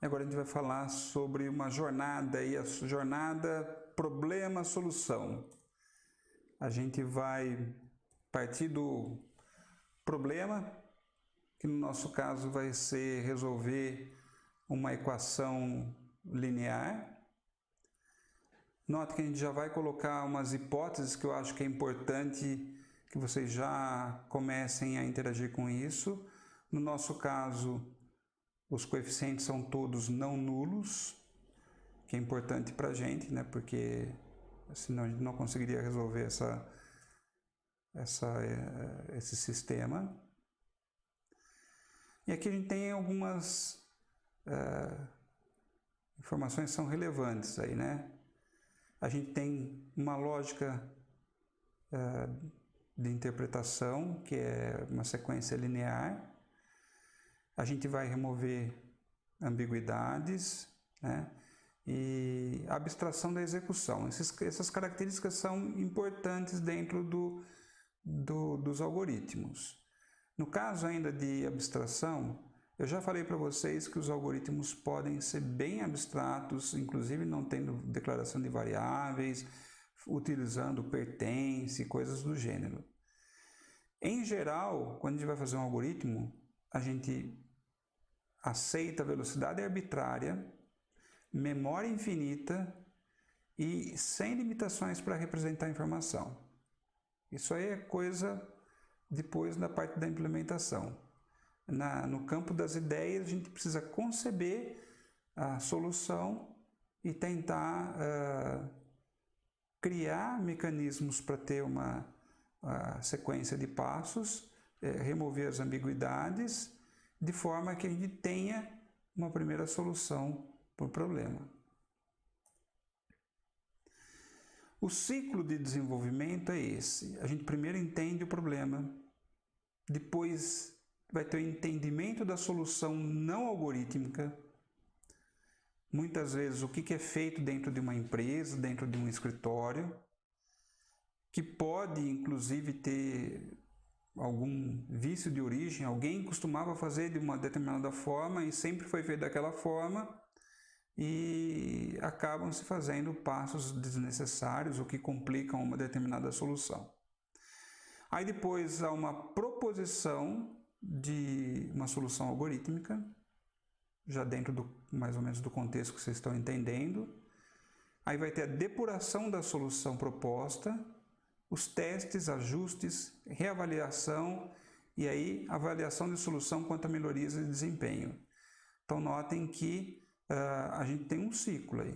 Agora a gente vai falar sobre uma jornada, e a jornada problema-solução. A gente vai partir do problema, que no nosso caso vai ser resolver uma equação linear. Note que a gente já vai colocar umas hipóteses que eu acho que é importante que vocês já comecem a interagir com isso. No nosso caso, os coeficientes são todos não nulos, que é importante para a gente, né? Porque senão a gente não conseguiria resolver esse sistema. E aqui a gente tem algumas informações que são relevantes aí, né? A gente tem uma lógica de interpretação, que é uma sequência linear. A gente vai remover ambiguidades, né? E abstração da execução. Essas características são importantes dentro dos algoritmos. No caso ainda de abstração, eu já falei para vocês que os algoritmos podem ser bem abstratos, inclusive não tendo declaração de variáveis, utilizando pertence, coisas do gênero. Em geral, quando a gente vai fazer um algoritmo, a gente aceita velocidade arbitrária, memória infinita e sem limitações para representar a informação. Isso aí é coisa depois da parte da implementação. No campo das ideias, a gente precisa conceber a solução e tentar criar mecanismos para ter uma sequência de passos, remover as ambiguidades, de forma que a gente tenha uma primeira solução para o problema. O ciclo de desenvolvimento é esse. A gente primeiro entende o problema, depois vai ter o entendimento da solução não algorítmica. Muitas vezes o que é feito dentro de uma empresa, dentro de um escritório, que pode inclusive ter algum vício de origem. Alguém costumava fazer de uma determinada forma e sempre foi feito daquela forma e acabam se fazendo passos desnecessários ou que complicam uma determinada solução. Aí depois há uma proposição de uma solução algorítmica, já dentro mais ou menos do contexto que vocês estão entendendo. Aí vai ter a depuração da solução proposta, os testes, ajustes, reavaliação e aí avaliação de solução quanto a melhorias de desempenho. Então notem que a gente tem um ciclo aí.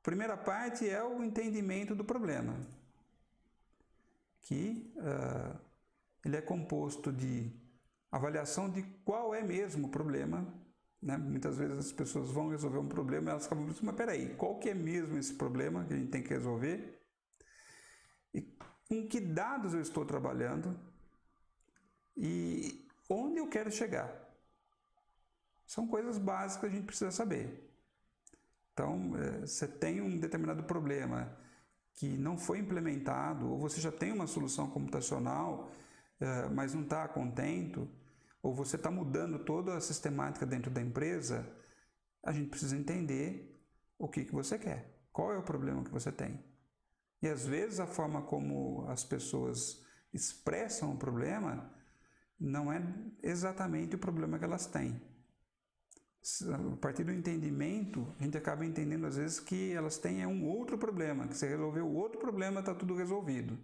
Primeira parte é o entendimento do problema, que ele é composto de avaliação de qual é mesmo o problema, né? Muitas vezes as pessoas vão resolver um problema e elas acabam pensando, mas peraí, qual que é mesmo esse problema que a gente tem que resolver? E com que dados eu estou trabalhando? E onde eu quero chegar? São coisas básicas que a gente precisa saber. Então, você tem um determinado problema que não foi implementado, ou você já tem uma solução computacional, mas não está contento, ou você está mudando toda a sistemática dentro da empresa, a gente precisa entender o que você quer, qual é o problema que você tem. E às vezes a forma como as pessoas expressam o problema não é exatamente o problema que elas têm. A partir do entendimento, a gente acaba entendendo às vezes que elas têm um outro problema, que se resolver o outro problema está tudo resolvido.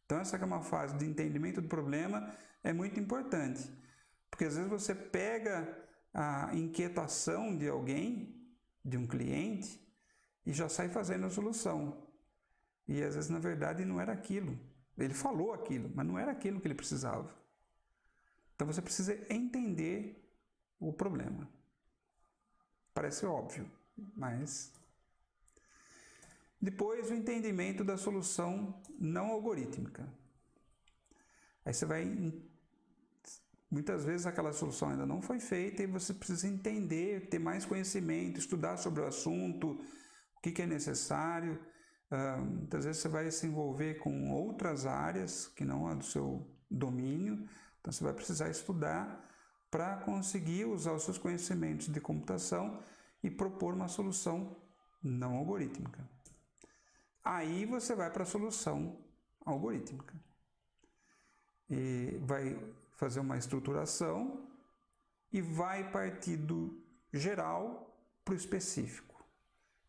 Então essa que é uma fase de entendimento do problema é muito importante, porque às vezes você pega a inquietação de alguém, de um cliente, e já sai fazendo a solução. E às vezes na verdade não era aquilo. Ele falou aquilo, mas não era aquilo que ele precisava. Então você precisa entender o problema. Parece óbvio, mas... Depois o entendimento da solução não algorítmica. Aí você vai... Muitas vezes aquela solução ainda não foi feita e você precisa entender, ter mais conhecimento, estudar sobre o assunto, o que é necessário. Muitas vezes você vai se envolver com outras áreas que não é do seu domínio, então você vai precisar estudar para conseguir usar os seus conhecimentos de computação e propor uma solução não algorítmica. Aí você vai para a solução algorítmica e vai fazer uma estruturação e vai partir do geral para o específico.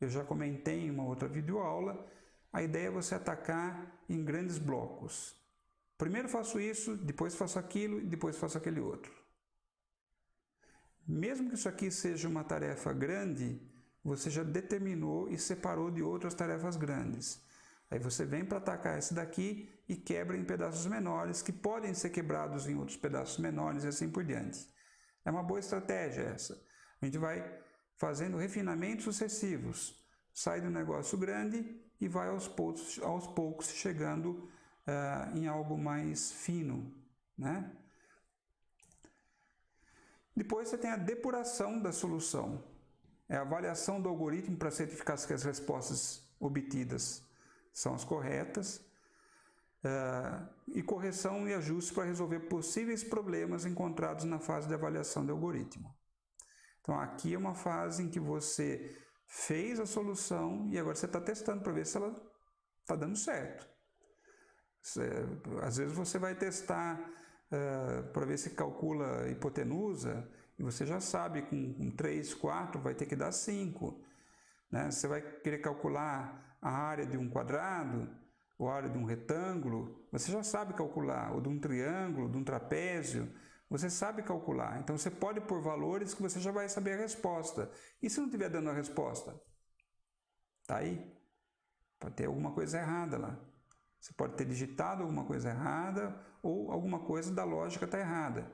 Eu já comentei em uma outra videoaula, a ideia é você atacar em grandes blocos. Primeiro faço isso, depois faço aquilo e depois faço aquele outro. Mesmo que isso aqui seja uma tarefa grande, você já determinou e separou de outras tarefas grandes. Aí você vem para atacar esse daqui e quebra em pedaços menores, que podem ser quebrados em outros pedaços menores e assim por diante. É uma boa estratégia essa. A gente vai fazendo refinamentos sucessivos. Sai do negócio grande e vai aos poucos chegando em algo mais fino, né? Depois você tem a depuração da solução. É a avaliação do algoritmo para certificar que as respostas obtidas são as corretas, e correção e ajuste para resolver possíveis problemas encontrados na fase de avaliação do algoritmo. Então aqui é uma fase em que você fez a solução e agora você está testando para ver se ela está dando certo. Às vezes você vai testar para ver se calcula hipotenusa e você já sabe com 3, 4 vai ter que dar 5. Né? Você vai querer calcular a área de um quadrado ou a área de um retângulo, você já sabe calcular, ou de um triângulo, de um trapézio, você sabe calcular. Então você pode pôr valores que você já vai saber a resposta. E se não estiver dando a resposta? Tá aí. Pode ter alguma coisa errada lá. Você pode ter digitado alguma coisa errada ou alguma coisa da lógica está errada.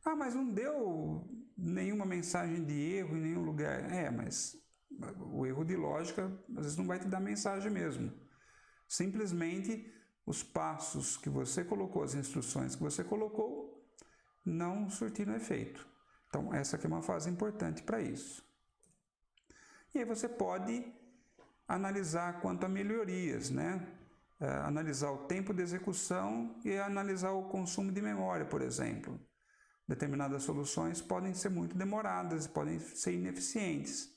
Ah, mas não deu nenhuma mensagem de erro em nenhum lugar. Mas o erro de lógica às vezes não vai te dar mensagem mesmo. Simplesmente os passos que você colocou, as instruções que você colocou, não surtiram efeito. Então essa aqui é uma fase importante para isso. E aí você pode analisar quanto a melhorias, né? Analisar o tempo de execução e analisar o consumo de memória, por exemplo. Determinadas soluções podem ser muito demoradas, podem ser ineficientes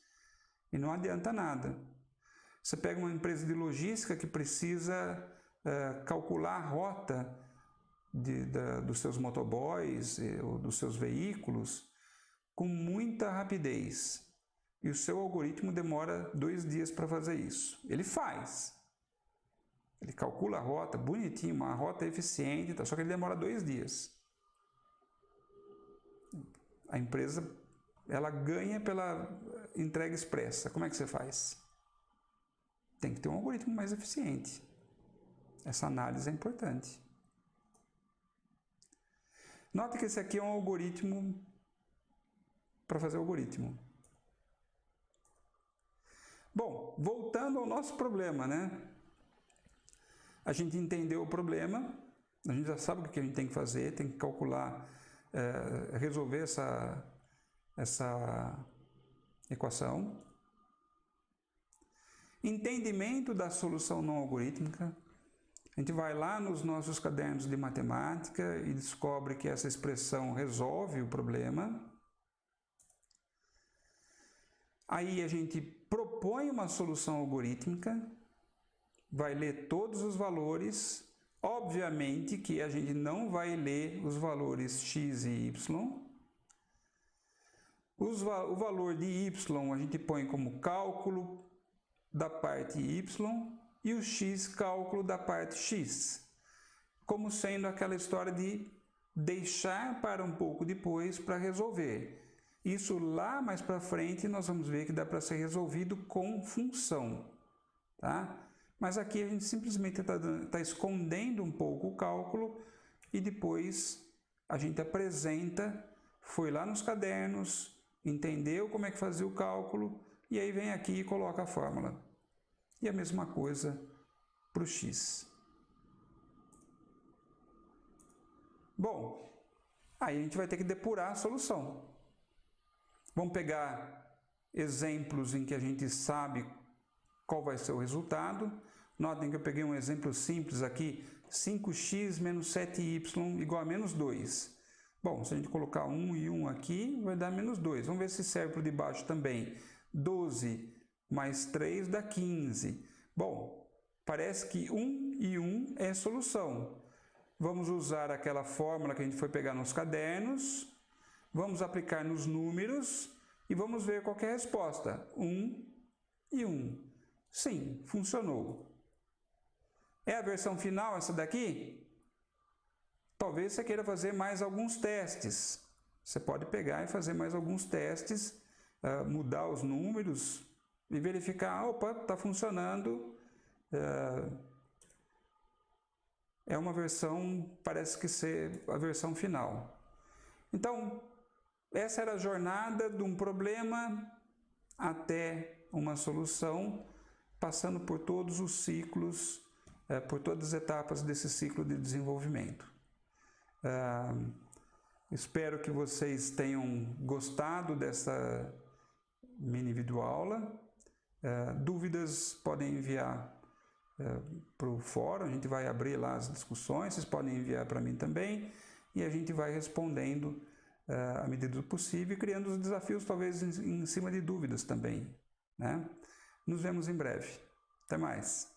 e não adianta nada. Você pega uma empresa de logística que precisa calcular a rota dos seus motoboys ou dos seus veículos com muita rapidez. E o seu algoritmo demora 2 dias para fazer isso. Ele faz. Ele calcula a rota bonitinho, uma rota eficiente, só que ele demora 2 dias. A empresa ela ganha pela entrega expressa. Como é que você faz? Tem que ter um algoritmo mais eficiente. Essa análise é importante. Note que esse aqui é um algoritmo para fazer algoritmo. Bom, voltando ao nosso problema, né? A gente entendeu o problema, a gente já sabe o que a gente tem que fazer, tem que calcular, resolver essa equação. Entendimento da solução não algorítmica. A gente vai lá nos nossos cadernos de matemática e descobre que essa expressão resolve o problema. Aí a gente propõe uma solução algorítmica, vai ler todos os valores. Obviamente que a gente não vai ler os valores x e y. O valor de y a gente põe como cálculo da parte y e o x cálculo da parte x, como sendo aquela história de deixar para um pouco depois para resolver. Isso lá mais para frente nós vamos ver que dá para ser resolvido com função, tá? Mas aqui a gente simplesmente está escondendo um pouco o cálculo e depois a gente apresenta, foi lá nos cadernos, entendeu como é que fazia o cálculo e aí vem aqui e coloca a fórmula. E a mesma coisa para o x. Bom, aí a gente vai ter que depurar a solução. Vamos pegar exemplos em que a gente sabe qual vai ser o resultado. Notem que eu peguei um exemplo simples aqui, 5x menos 7y igual a menos 2. Bom, se a gente colocar 1 e 1 aqui, vai dar menos 2. Vamos ver se serve para o de baixo também. 12 mais 3 dá 15. Bom, parece que 1 e 1 é solução. Vamos usar aquela fórmula que a gente foi pegar nos cadernos, vamos aplicar nos números e vamos ver qual que é a resposta. 1 e 1. Sim, funcionou. É a versão final essa daqui? Talvez você queira fazer mais alguns testes. Você pode pegar e fazer mais alguns testes, mudar os números e verificar, opa, está funcionando. É uma versão, parece que ser a versão final. Então, essa era a jornada de um problema até uma solução, passando por todos os ciclos, por todas as etapas desse ciclo de desenvolvimento. Espero que vocês tenham gostado dessa mini videoaula. Dúvidas podem enviar para o fórum, a gente vai abrir lá as discussões, vocês podem enviar para mim também e a gente vai respondendo à medida do possível e criando os desafios talvez em cima de dúvidas também, né? Nos vemos em breve. Até mais!